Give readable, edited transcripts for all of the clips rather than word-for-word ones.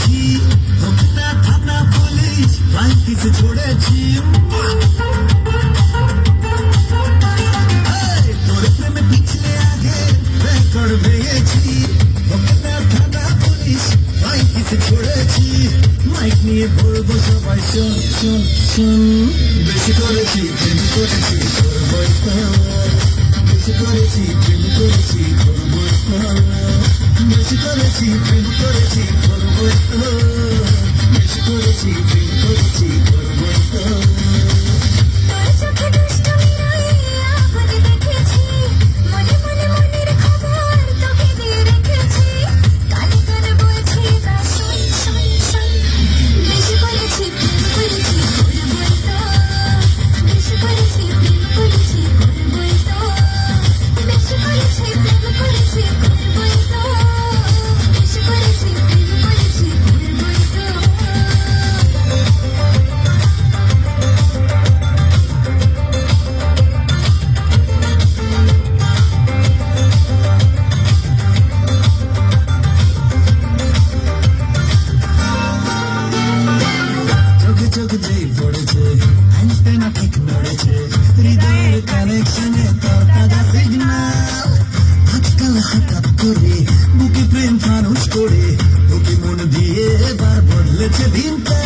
ভেঙেছি, হোক না থানা পুলিশ লাইন কিসে ছড়েছি। তোর প্রেমে পিছলে আগে রেকর্ড ভেঙেছি, হোক না থানা পুলিশ লাইন কিসে ছড়েছি। মাইক নিয়ে বলবো সবাই শোন শোন শোন, বেশি করেছি প্রেম করেছি করবই তো, বেশি করেছি প্রেম করেছি করবই তো, বেশি করেছি প্রেম করেছি করবই তো, বেশি করেছি প্রেম করেছি করবই তো। চোখ যেই পড়েছে অ্যান্টেনা ঠিক নড়েছে, হৃদয়ের কানেকশনে তোর তাজা সিগন্যাল। আজকাল হঠাৎ করে বুকে প্রেম ফানুষ করে, তোকে মন দিয়ে এবার বদলেছে দিনটা।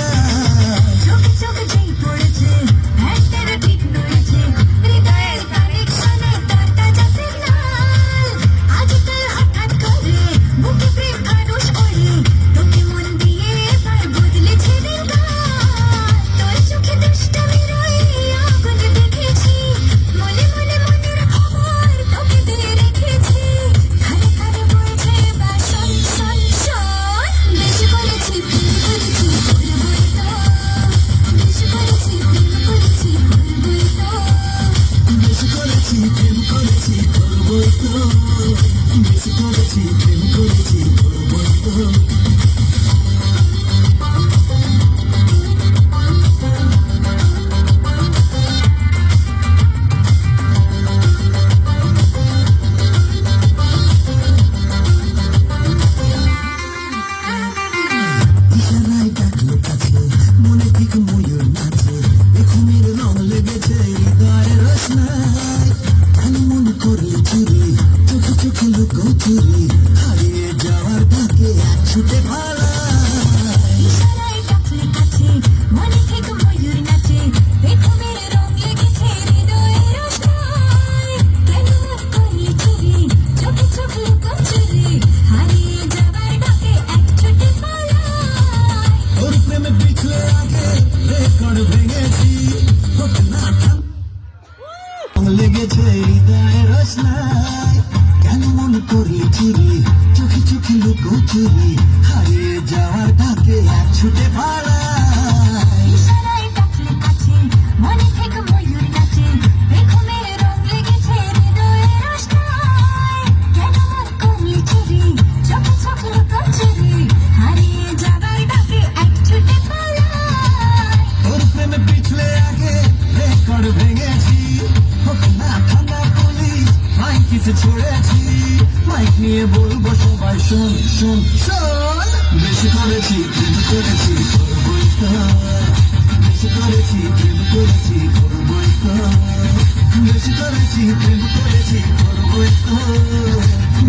বেশি করেছি প্রেম করেছি করবই তো। ইশারায় ডাকলো কাছে, মনে ঠিক ময়ূর নাচে, ঘুমের রং লেগেছে হৃদয়ের রোশনায়। আমি মনে করলে চুরি, চোখে চোখে লুকো চুরি, হারিয়ে যাওয়ার ডাকে এক ছুটে পালায়। তোর প্রেমে পিছলে আগে রেকর্ড ভেঙেছি, হোক না থানা লেগেছে হৃদয়ের রোশনায়। কেন মনে করলি চুরি, চোখে চোখে লুকো চুরি, হারিয়ে যাওয়ার ডাকে এক ছুটে পালায়। তোর প্রেমে পিছলে আগে রেকর্ড ভেঙেছি, হোক না থানা পুলিশ লাইন কিসে ছড়েছি। মাইক নিয়ে বলবো সবাই শোন শোন শোন, বেশি করেছি প্রেম করেছি করবই তো, বেশি করেছি প্রেম করেছি করবই তো, বেশি করেছি প্রেম করেছি করবই তো,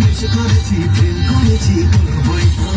বেশি করেছি প্রেম করেছি করবই তো।